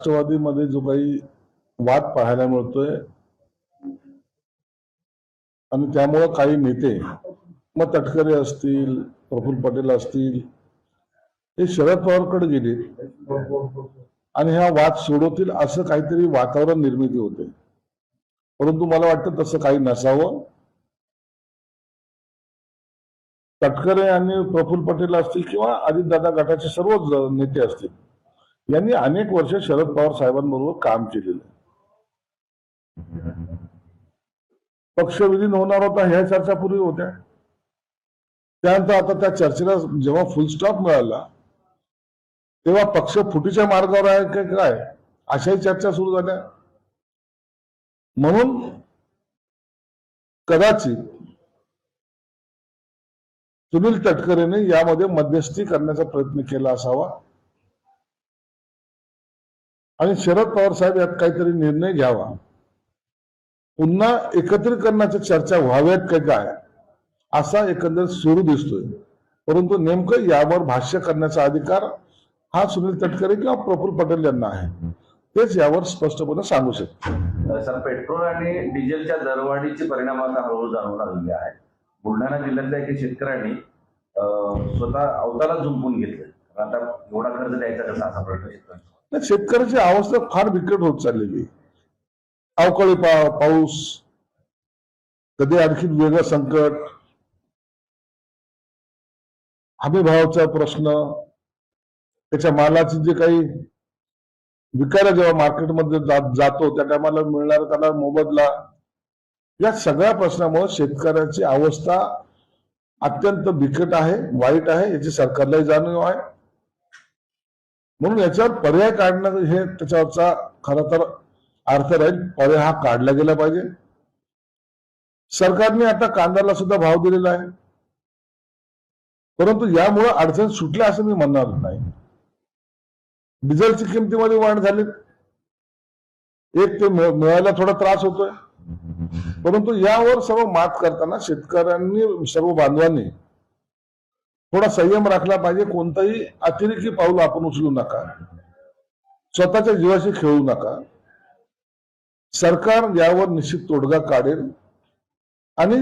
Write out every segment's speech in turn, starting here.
राष्ट्रवादीमध्ये जो काही वाद पाहायला मिळतोय आणि त्यामुळे काही नेते मग तटकरे असतील, प्रफुल्ल पटेल असतील, हे शरद पवारकडे गेले आणि हा वाद सोडवतील असं काहीतरी वातावरण निर्मिती होते. परंतु मला वाटतं तसं काही नसावं. तटकरे आणि प्रफुल्ल पटेल असतील किंवा अजितदादा गटाचे सर्व नेते असतील, यांनी अनेक वर्ष शरद पवार साहेबांबरोबर काम केलेलं आहे. पक्षविलीन होणार होता ह्या चर्चा पूर्वी होत्या. त्यानंतर आता त्या चर्चेला जेव्हा फुलस्टॉप मिळाला तेव्हा पक्ष फुटीच्या मार्गावर आहे की काय अशाही चर्चा सुरू झाल्या. म्हणून कदाचित सुनील तटकरेने यामध्ये मध्यस्थी करण्याचा प्रयत्न केला असावा आणि शरद पवार साहेब यात काहीतरी निर्णय घ्यावा. पुन्हा एकत्रीकरणाच्या चर्चा व्हाव्यात का काय असा एकंदर सुरू दिसतोय. परंतु नेमकं यावर भाष्य करण्याचा अधिकार हा सुनील तटकरे किंवा प्रफुल्ल पटेल यांना आहे. तेच यावर स्पष्टपणे सांगू शकतो. सर, पेट्रोल आणि डिझेलच्या दरवाढीचे परिणाम आता हळूहळू जाणवू लागलेले आहेत. बुलढाणा जिल्ह्यातल्या एका शेतकऱ्यांनी स्वतः अवताला झुंपून घेतलं. आता एवढा खर्च द्यायचा कसा असा प्रश्न शेतकऱ्यांचा. शेतकऱ्याची अवस्था फार बिकट होत चाललेली. अवकाळी पाऊस, कधी आणखी वेगळं संकट, हमी भावाचा प्रश्न, त्याच्या मालाची जे काही विकायला जेव्हा मार्केटमध्ये जातो त्या टायमाला मिळणार त्याला मोबदला, या सगळ्या प्रश्नामुळे शेतकऱ्याची अवस्था अत्यंत बिकट आहे, वाईट आहे. याची सरकारलाही जाणीव आहे. म्हणून याच्यावर पर्याय काढणं हे त्याच्यावरचा खरा तर अर्थ राहील. पर्याय हा काढला गेला पाहिजे. सरकारने आता कांद्याला सुद्धा भाव दिलेला आहे, परंतु यामुळे अडचण सुटल्या असं मी म्हणणार नाही. डिझेलची किमतीमध्ये वाढ झाली, एक ते मिळायला थोडा त्रास होतोय, परंतु यावर सर्व मात करताना शेतकऱ्यांनी सर्व बांधवांनी थोडा संयम राखला पाहिजे. कोणताही अतिरेकी पाऊल आपण उचलू नका, स्वतःच्या जीवाशी खेळू नका. सरकार यावर निश्चित तोडगा काढेल आणि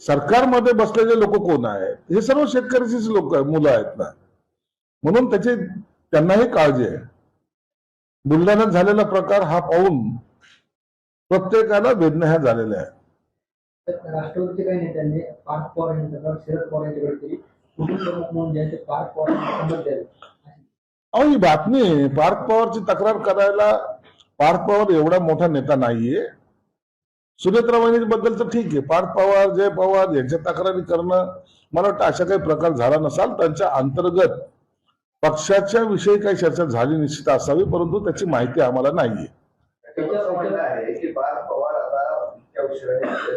सरकारमध्ये बसलेले लोक कोण आहेत, हे सर्व शेतकऱ्याचीच लोक मुलं आहेत ना, म्हणून त्यांनाही काळजी आहे. बुलढाण्यात झालेला प्रकार हा पाहून प्रत्येकाला वेदना ह्या झालेल्या आहेत. राष्ट्रवादीच्या काही नेत्यांनी पार्थ पवार यांच्याकडे, शरद पवार यांच्याकडे कुटुंब प्रमुख म्हणून ज्यांचे पार्थ पवार अहो, ही बातमी पार्थ पवारची तक्रार करायला, पार्थ पवार एवढा मोठा नेता नाहीये. सुनेत्रा बद्दल तर ठीक आहे, पार्थ पवार, जय पवार यांच्या तक्रारी करणं, मला वाटतं अशा काही प्रकार झाला नसाल. त्यांच्या अंतर्गत पक्षाच्या विषयी काही चर्चा झाली निश्चित असावी, परंतु त्याची माहिती आम्हाला नाहीये. पार्थ पवार आता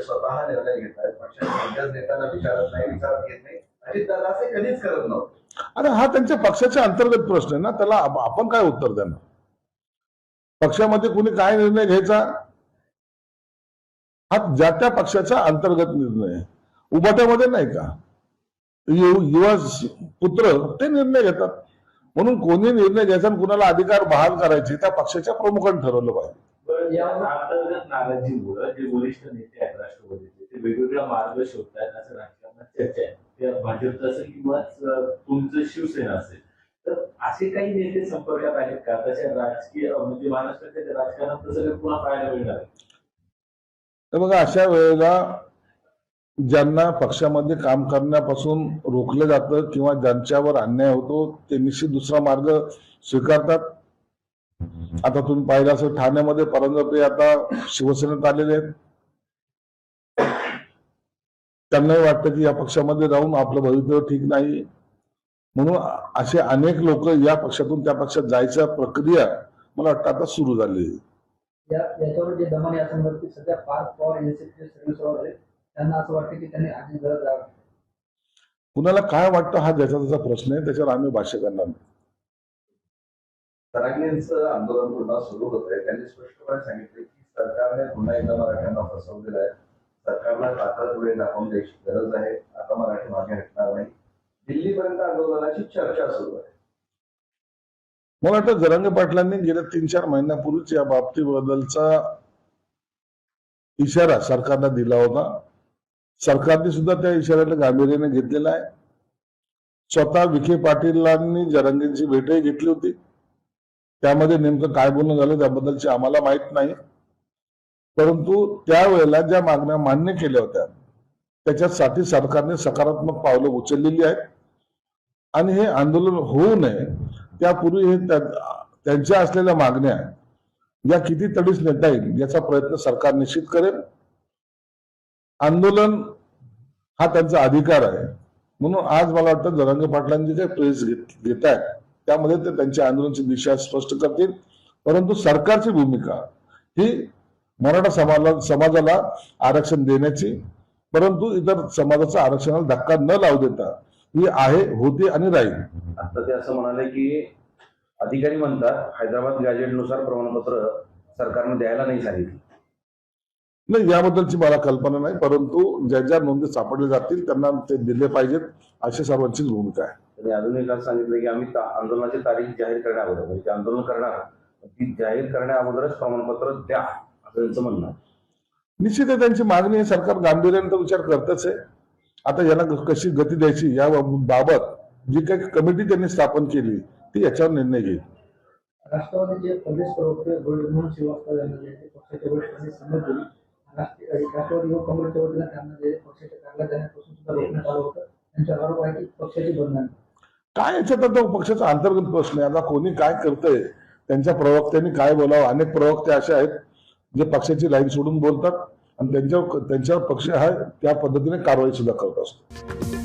स्वतः निर्णय घेत आहेत, पक्षाच्या नेत्यांना विचारत नाही, विचारत घेत नाही, अजितदादा असे कधीच करत नव्हते. अरे हा त्यांच्या पक्षाच्या अंतर्गत प्रश्न आहे ना, त्याला आपण काय उत्तर देणार. पक्षामध्ये कुणी काय निर्णय घ्यायचा हा ज्या त्या पक्षाचा अंतर्गत निर्णय आहे. उभाट्यामध्ये नाही का युवा पुत्र ते निर्णय घेतात. म्हणून कोणी निर्णय घ्यायचा आणि कुणाला अधिकार बहाल करायचे त्या पक्षाच्या प्रमुखांनी ठरवलं पाहिजे. अंतर्गत नाराजीमुळे जे वरिष्ठ नेते आहेत राष्ट्रवादीचे ते वेगवेगळा मार्ग शोधतायत असं राजकारणात चर्चा आहे. त्या भाजपचं असेल किंवा तुमचं शिवसेना असेल, तर असे काही नेते संपर्कात आहेत का? तशा राजकीय म्हणजे महाराष्ट्राच्या राजकारणात तसं पुन्हा पाहायला मिळणार आहे. तर बघा, अशा वेळेला ज्यांना पक्षामध्ये काम करण्यापासून रोखलं जातं किंवा ज्यांच्यावर अन्याय होतो ते निश्चित दुसरा मार्ग स्वीकारतात. आता तुम्ही पाहिलं असं ठाण्यामध्ये परंजपे आता शिवसेनेत आलेले आहेत. त्यांनाही वाटतं की या पक्षामध्ये राहून आपलं भवितव्य ठीक नाही, म्हणून असे अनेक लोक या पक्षातून त्या पक्षात जायच्या प्रक्रिया मला वाटतं आता सुरू झाली. याच्यावर जे दमन या संदर्भात सध्या पार्थ पवार यांचे सर्व्हिसवर आहे, त्यांना असं वाटतं की त्यांनी आधी गरज आहे. कुणाला काय वाटतं हा ज्याचा त्याचा प्रश्न आहे, त्याच्यावर आम्ही भाष्य करणार नाही. तरांगेंचं आंदोलन पुन्हा सुरू होत आहे. त्यांनी स्पष्टपणे सांगितले की सरकारने पुन्हा एकदा मराठ्यांना फसवलेलं आहे. सरकारला ताकद वेळ दाखवून द्यायची गरज आहे. आता मराठी मागे हटणार नाही. दिल्लीपर्यंत आंदोलनाची चर्चा सुरू आहे. मला वाटतं जरांगे पाटलांनी गेल्या 3-4 महिन्यापूर्वीच या बाबतीबद्दलचा इशारा सरकारला दिला होता. सरकारने सुद्धा त्या इशाऱ्याला गांभीर्याने घेतलेला आहे. स्वतः विखे पाटीलांनी जरांगेंची भेटही घेतली होती. त्यामध्ये नेमकं काय बोलणं झालं त्याबद्दलची आम्हाला माहित नाही, परंतु त्यावेळेला ज्या मागण्या मान्य केल्या होत्या त्याच्यासाठी सरकारने सकारात्मक पावलं उचललेली आहेत आणि हे आंदोलन होऊ नये त्यापूर्वी हे त्यांच्या असलेल्या मागण्या या किती तडीस नेता येईल याचा प्रयत्न सरकार निश्चित करेल. आंदोलन हा त्यांचा अधिकार आहे, म्हणून आज मला वाटतं जरांगे पाटलांनी जे प्रेस घेत आहेत त्यामध्ये ते त्यांच्या आंदोलनाची दिशा स्पष्ट करतील. परंतु सरकारची भूमिका ही मराठा समाजाला आरक्षण देण्याची, परंतु इतर समाजाच्या आरक्षणाला धक्का न लावू देता ही आहे, होती आणि राहील. आता ते असं म्हणाले की अधिकारी म्हणतात हैदराबाद गॅजेटनुसार प्रमाणपत्र सरकारने द्यायला नाही सांगितलं. नाही, याबद्दलची मला कल्पना नाही, परंतु ज्या ज्या नोंदी सापडले जातील त्यांना ते दिले पाहिजेत अशी सर्वांचीच भूमिका आहे. त्यांनी अजून एक सांगितलं की आम्ही आंदोलनाची तारीख जाहीर करण्या अगोदर म्हणजे आंदोलन करणार ती जाहीर करण्या अगोदरच प्रमाणपत्र द्या असं त्यांचं म्हणणं. निश्चित आहे त्यांची मागणी, सरकार गांभीर्याने तो विचार करतच आहे. आता याला कशी गती द्यायची या बाबत जी काही कमिटी त्यांनी स्थापन केली ती याच्यावर निर्णय घेईल. राष्ट्रवादीचे प्रदेश प्रवक्ते गोविंद श्रीवास्तव यांनी जे पक्षाच्या वरिष्ठांनी संमत दिली. राष्ट्रवादी व काँग्रेसच्या वतीनं त्यांना जे पक्षाच्या कार्यालयात जाण्यापासून सुद्धा रोखण्यात आलं होतं. त्यांच्या आरोप आहे की पक्षाची बंधन काय याच्यात आता पक्षाचा अंतर्गत प्रश्न आहे. आता कोणी काय करतंय, त्यांच्या प्रवक्त्यांनी काय बोलावं. अनेक प्रवक्ते असे आहेत जे पक्षाची लाईन सोडून बोलतात आणि त्यांच्यावर पक्ष हा त्या पद्धतीने कारवाई सुद्धा करत असतो.